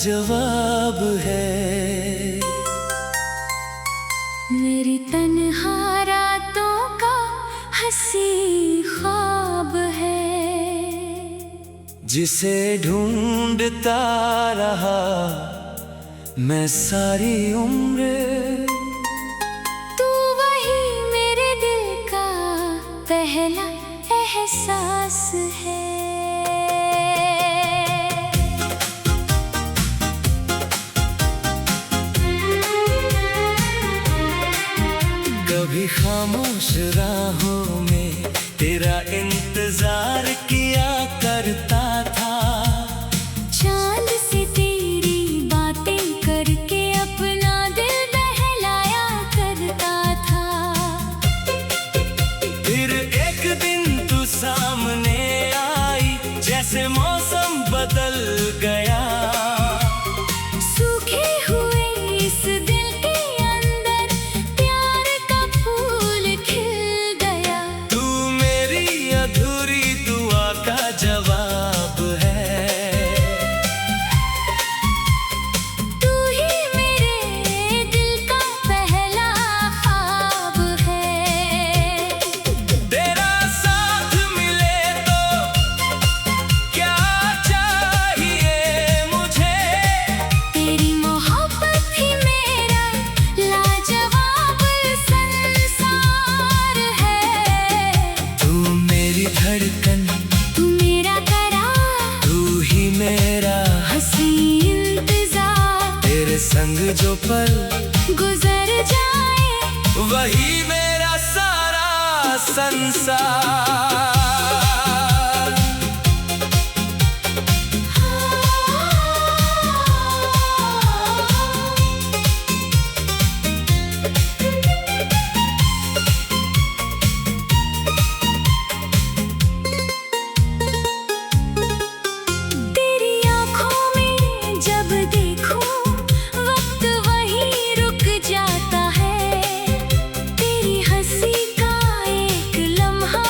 जवाब है। मेरी तन्हा रातों का हंसी ख्वाब है, जिसे ढूंढता रहा मैं सारी उम्र। तू वही मेरे दिल का पहला एहसास है। कभी खामोश राहों में तेरा इंतजार किया करता था, चांद से तेरी बातें करके अपना दिल बहलाया करता था। फिर एक दिन तू सामने आई, जैसे मौसम बदल गया। सूखे हुए इस दिल के अंदर प्यार का फूल खिल गया। तू मेरी अधूरी दुआ का जवाब है। तू ही मेरे दिल का पहला ख्वाब है। तेरा साथ मिले तो क्या चाहिए मुझे, तेरी मोहब्बत ही मेरा लाजवाब संसार है। तू मेरी धड़कन, तू मेरा करार, तू ही मेरा हंसी इंतजार। तेरे संग जो पल गुजर जाए वही मेरा सारा संसार। तेरी आँखों में जब देखूं वक्त वहीं रुक जाता है। तेरी हंसी का एक लम्हा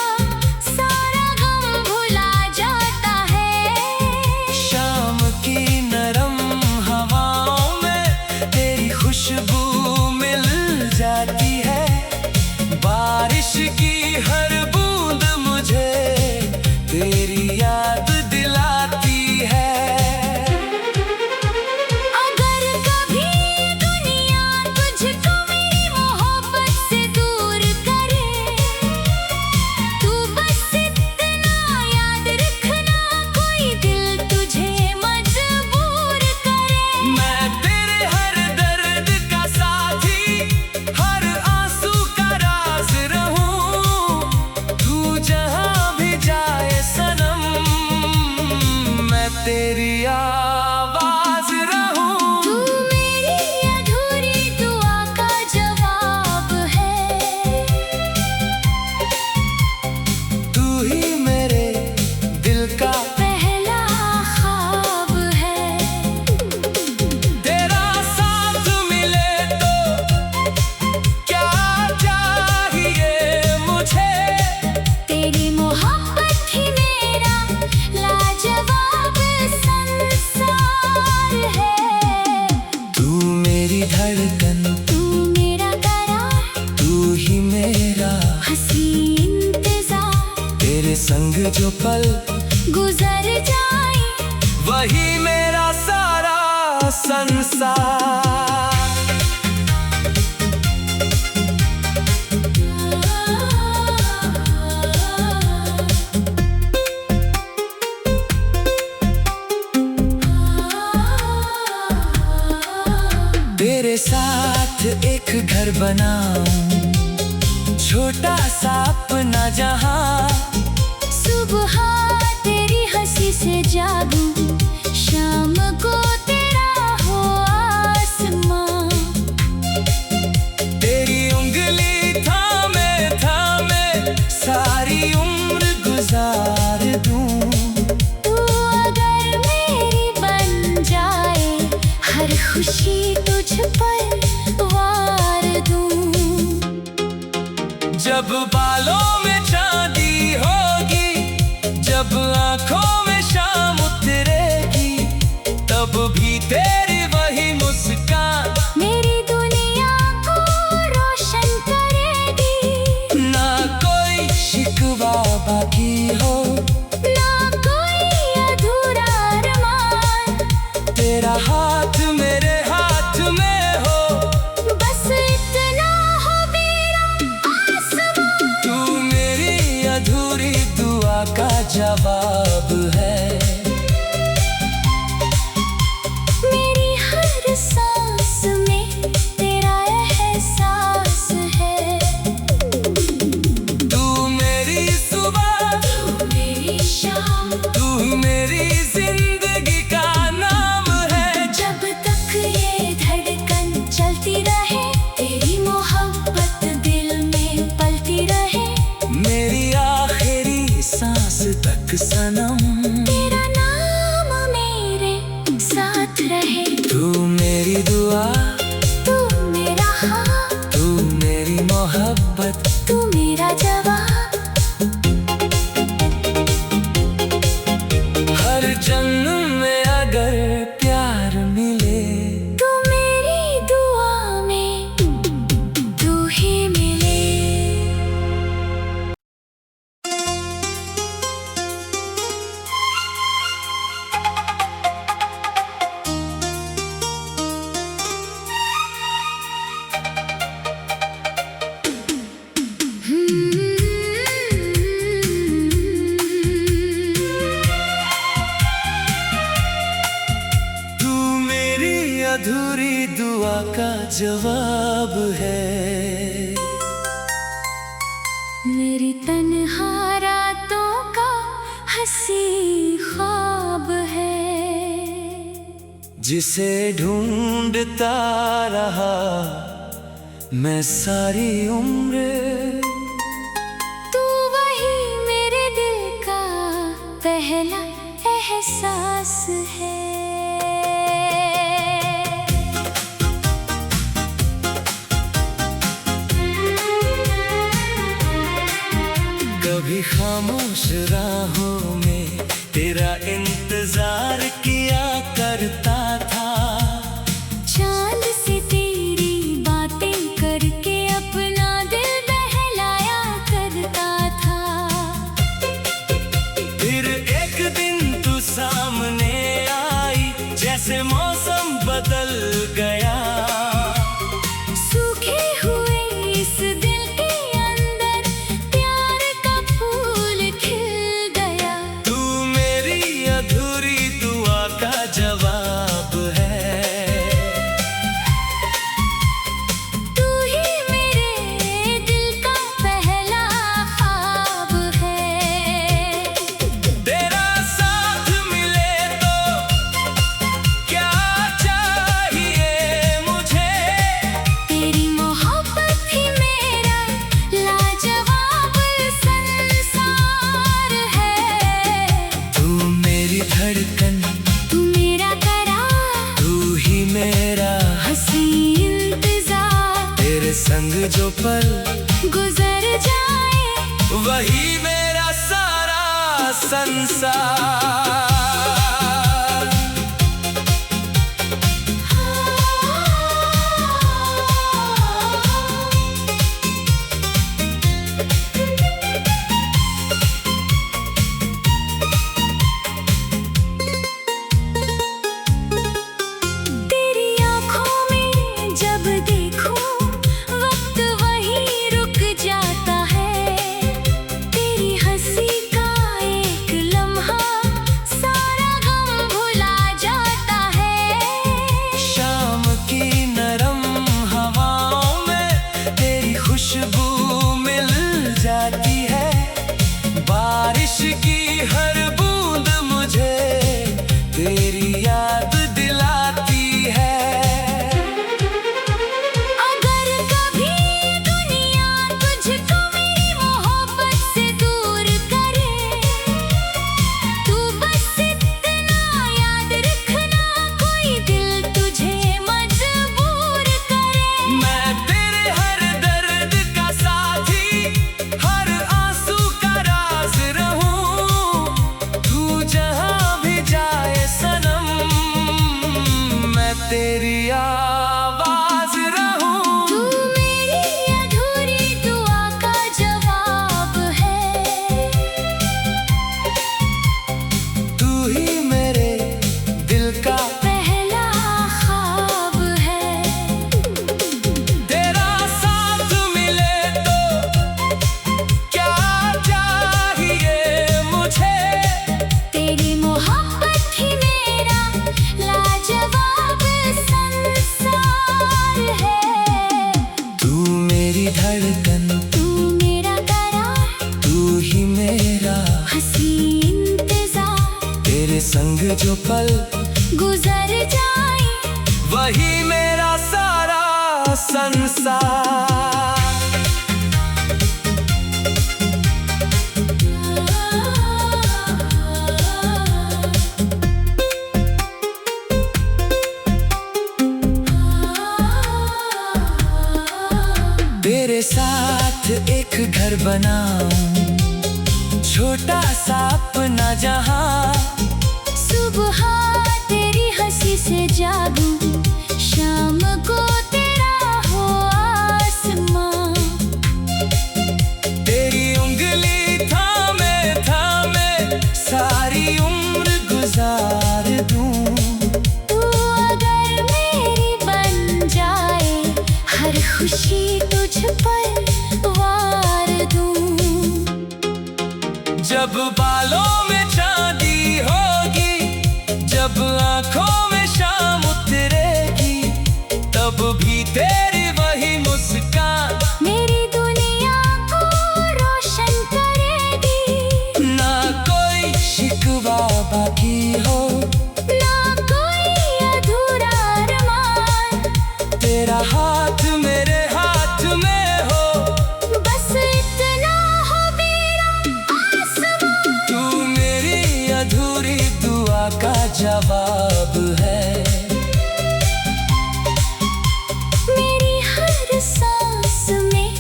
सारा गम भुला जाता है। शाम की नरम हवाओं में तेरी खुशबू मिल जाती है। बारिश की हर बूंद मुझे तेरी याद दिलाती है। अगर कभी दुनिया तुझको मेरी मोहब्बत से दूर करे, तू बस इतना याद रखना कोई दिल तुझे मजबूर करे। मैं तेरे हर दर्द का साथी, हर आंसू का राज रहूं। तू जहां भी जाए सनम, मैं तेरी आवाज रहूं। तू मेरी अधूरी दुआ का जवाब है। तू ही मेरे दिल का पहला ख्वाब है। तेरा साथ मिले तो क्या चाहिए मुझे, तेरी मोहब्बत ही मेरा लाजवाब संसार है। तू मेरी धड़कन, तू मेरा करार, तू ही मेरा हंसी इंतजार। तेरे संग जो पल गुजर जाए वही मेरा सारा संसार। तेरे साथ एक घर बनाऊं, छोटा सा अपना जहां। सुबह तेरी हंसी से जागूं, शाम को तेरा हो आसमां। तेरी उंगली थामे थामे सारी उम्र गुजार दूं। तू अगर मेरी बन जाए, हर खुशी तुझ पर वार दूं। जब बालों में चांदी होगी, जब आंखों में शाम उतरेगी, तब भी तेरे का जवाब है। मेरी हर सांस में तेरा एहसास है। तू मेरी सुबह, तू मेरी शाम, तू मेरी जिंदगी का नाम है। जब तक ये धड़कन चलती रहे, तेरी मोहब्बत दिल में पलती रहे। मेरी आखिरी सांस तक सनम, तेरा नाम मेरे साथ रहे। तू मेरी दुआ, तू मेरा हाँ, तू मेरी मोहब्बत, तू मेरा जवाब। हर जन्म में अगर प्यार मिले, तू मेरी दुआ में तू ही मिले। तू मेरी अधूरी दुआ का जवाब है। मेरी तन्हा रातों का हंसी ख्वाब है। जिसे ढूंढता रहा मैं सारी उम्र, तू वही मेरे दिल का पहला एहसास है। कभी खामोश राहों में तेरा इंतजार किया करता था। चांद से तेरी बातें करके अपना दिल बहलाया करता था। फिर एक दिन तू सामने आई, जैसे मौसम बदल गया। सूखे हुए इस दिल के अंदर प्यार का फूल खिल गया। तू मेरी अधूरी दुआ का जवाब है। तू ही मेरे दिल का पहला ख्वाब है। तेरा साथ मिले तो क्या चाहिए मुझे। तेरी मोहब्बत ही मेरा लाजवाब संसार है। तू मेरी धड़कन, तू मेरा करार, तू ही मेरा हंसी इंतजार। तेरे संग जो पल गुजर जाए, वही मेरा सारा संसार। तेरी आँखों में जब देखूं, वक्त वहीं रुक जाता है। तेरी हंसी का एक लम्हा सारा गम भुला जाता है। शाम की नरम हवाओं में तेरी खुशबू मिल जाती है। बारिश की हर बूंद मुझे तेरी याद दिलाती है। अगर कभी दुनिया तुझको मेरी मोहब्बत से दूर करे, तू बस इतना याद रखना, कोई दिल तुझे मजबूर करे। मैं तेरे हर दर्द का साथी, हर आंसू का राज रहूं। धड़कन, तू मेरा करार, तू ही मेरा हंसी इंतजार। तेरे संग जो पल गुजर जाए, वही मेरा सारा संसार। तेरे साथ एक घर बनाऊं, छोटा सा अपना जहां। सुबह तेरी हंसी से जागूं, शाम को तेरा हो आसमां। तेरी उंगली थामे थामे सारी उम्र गुजार दूं। तू अगर मेरी बन जाए, हर खुशी तुझ पर वार दूं। जब बालों में चांदी होगी, जब आंखों में शाम उतरेगी, तब भी तेरी वही मुस्कान मेरी दुनिया को रोशन करेगी। ना कोई शिकवा बाकी हो, ना कोई अधूरा अरमान। तेरा हाथ मेरे हाथ में हो, बस इतना हो मेरा आसमां। तू मेरी अधूरी दुआ का जवाब है। मेरी हर सांस में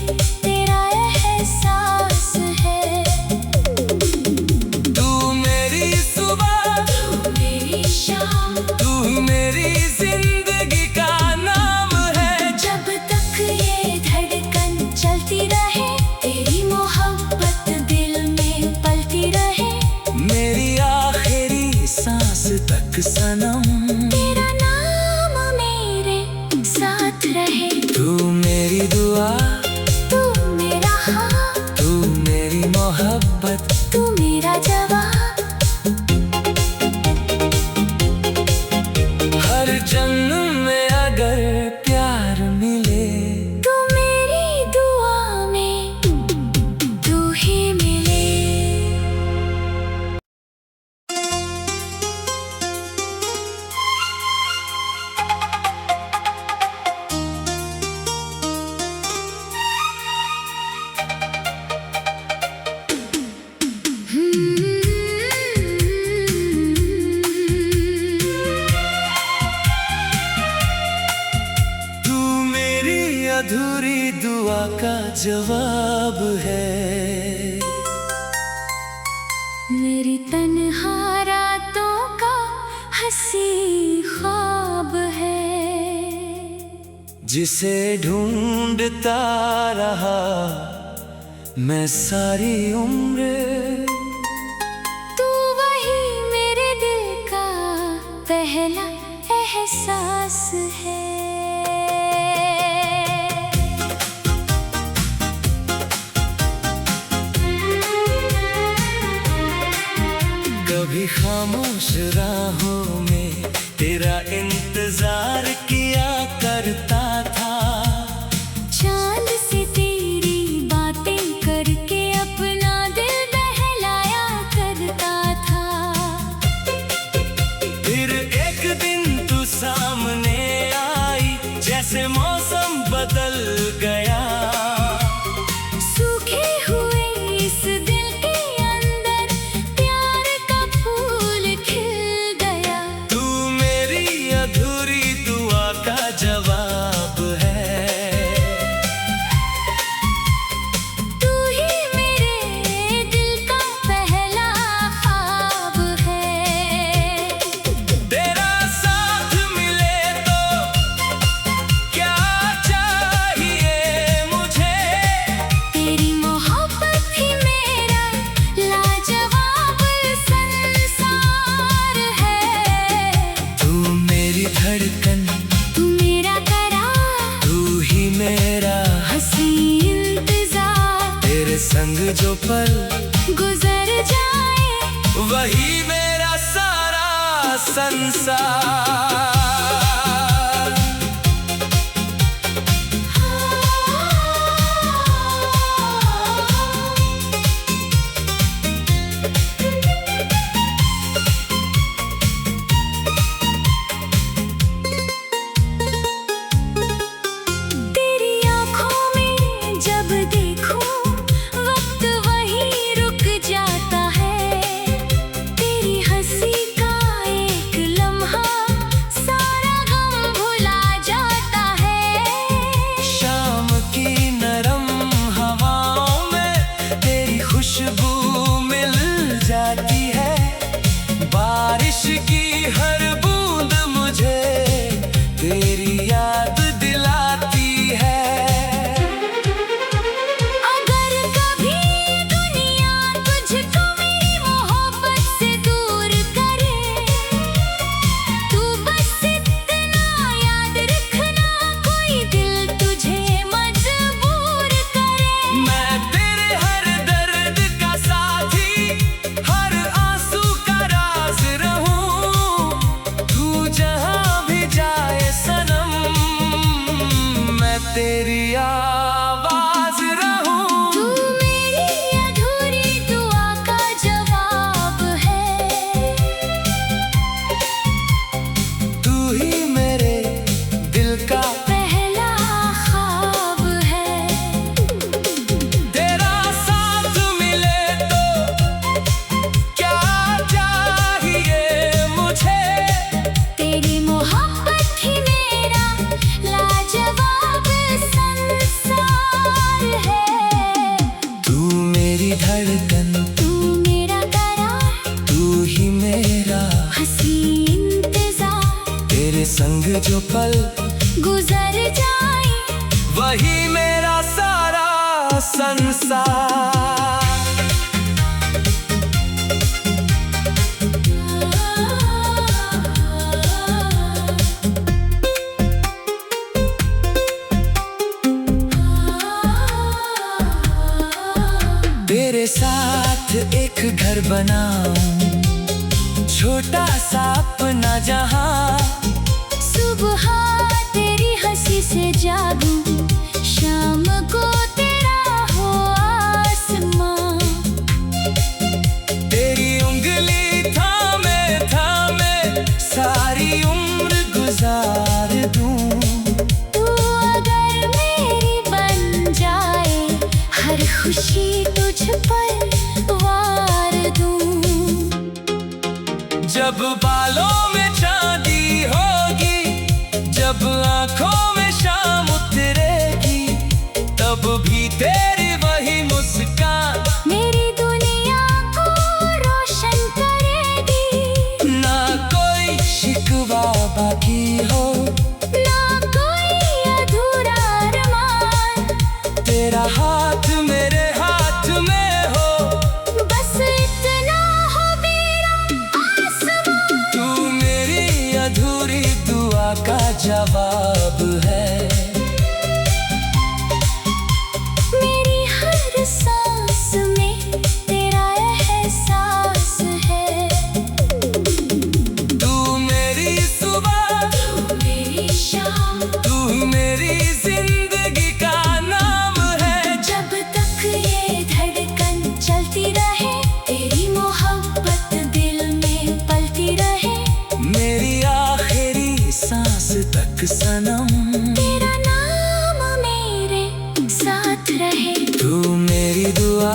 तेरा एहसास है। तू मेरी सुबह, तू मेरी शाम, तू मेरी जिंदगी का नाम है। जब तक ये धड़कन चलती रहे, तेरी मोहब्बत दिल में पलती रहे। मेरी आखिरी सांस तक सनम, तेरा नाम मेरे साथ रहे। तू मेरी दुआ, तू मेरा हाँ, तू मेरी मोहब्बत, तू मेरा जवाब। हर जन्म में अगर प्यार मिले, तू मेरी दुआ में तू ही मिले। तू मेरी अधूरी दुआ का जवाब है। मेरी तन्हा रातों का हंसी ख्वाब है। जिसे ढूंढता रहा मैं सारी उम्र, तू वही मेरे दिल का पहला एहसास है। कभी खामोश राहों में तेरा इंतजार किया करता था। चांद से तेरी बातें करके अपना दिल बहलाया करता था। फिर एक दिन तू सामने आई, जैसे मौसम बदल गया। सूखे हुए इस दिल के अंदर प्यार का फूल खिल गया। तू मेरी अधूरी दुआ का जवाब है। तू ही मेरे दिल का पहला ख्वाब है। तेरा साथ मिले तो क्या चाहिए मुझे, तेरी मोहब्बत ही मेरा लाजवाब संसार है। तू मेरी धड़कन, तू मेरा करार, तू ही मेरा हंसी इंतजार। तेरे संग जो पल गुजर जाए, वही मेरा सारा संसार। धड़कन, तू मेरा करार, तू ही मेरा हंसी इंतजार। तेरे संग जो पल गुजर जाए, वही मेरा सारा संसार। तेरे साथ एक घर बनाऊं, छोटा सा अपना जहां। सुबह तेरी हंसी से जागूं, शाम को तेरा हो आसमां। तेरी उंगली थामे थामे सारी उम्र गुजार दूं। तू अगर मेरी बन जाए, हर खुशी तुझ पर वार दूं। जब बालों में चांदी होगी, जब आंखों में शाम उतरेगी, तब भी तेरी वही मुस्कान मेरी दुनिया को रोशन करेगी। ना कोई शिकवा बाकी हो, ना कोई अधूरा अरमान। तेरा हाथ मेरे हाथ में हो, बस इतना हो मेरा आसमां। तू मेरी अधूरी दुआ का जवाब है। मेरी हर सांस में तेरा एहसास है। तू मेरी सुबह, तू मेरी शाम, तू मेरी जिंदगी का नाम है। जब तक ये धड़कन चलती रहे, तेरी मोहब्बत दिल में पलती रहे। मेरी आखिरी सांस तक सनम, तेरा नाम मेरे साथ रहे। तू मेरी दुआ,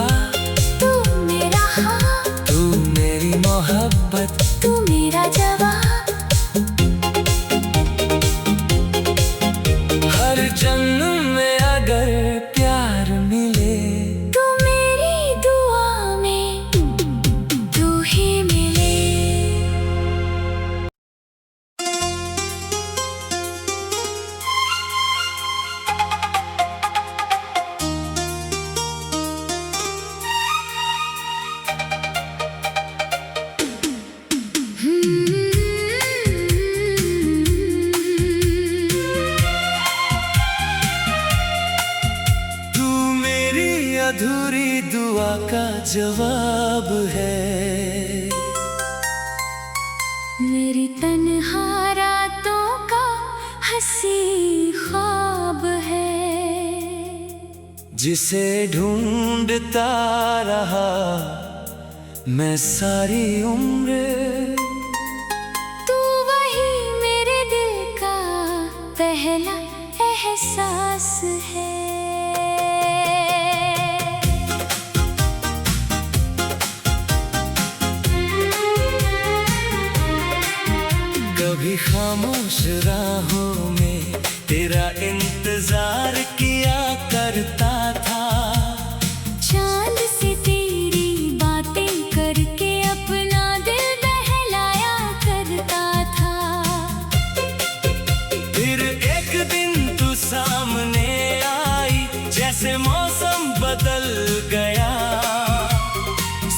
तू मेरा हाँ, तू मेरी मोहब्बत। तू मेरा जवाब। हर जन्म में अगर प्यार मिले, तू मेरी दुआ में तू ही मिले। तू मेरी अधूरी दुआ का जवाब है। मेरी तन्हा रातों का हंसी ख्वाब है। जिसे ढूंढता रहा मैं सारी उम्र, तू वही मेरे दिल का पहला एहसास है। कभी खामोश राहों में तेरा इंतजार किया करता था। चांद से तेरी बातें करके अपना दिल बहलाया करता था। फिर एक दिन तू सामने आई, जैसे मौसम बदल गया।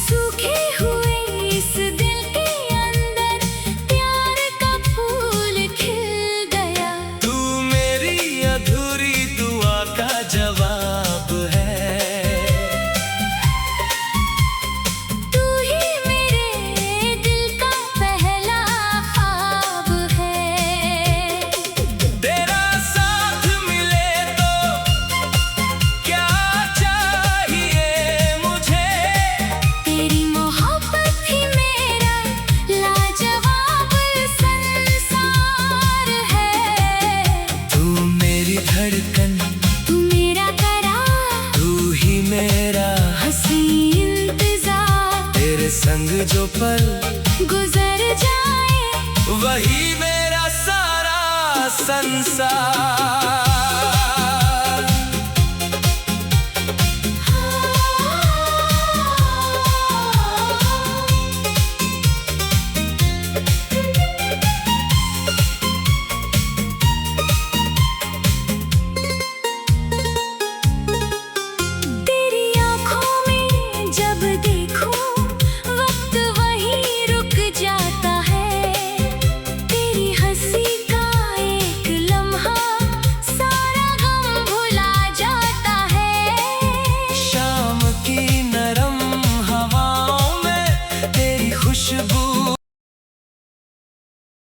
सूखे हुए इस दिल के अंदर प्यार का फूल खिल गया। तू मेरी अधूरी दुआ का जवाब है। तू ही मेरे दिल का पहला ख्वाब है। तेरा साथ मिले तो क्या चाहिए मुझे। तेरी मोहब्बत ही मेरा लाजवाब संसार है। तू मेरी धड़कन, तू मेरा करार, तू ही मेरा हंसी इंतजार। तेरे संग जो पल गुजर जाए, वही मेरा सारा संसार।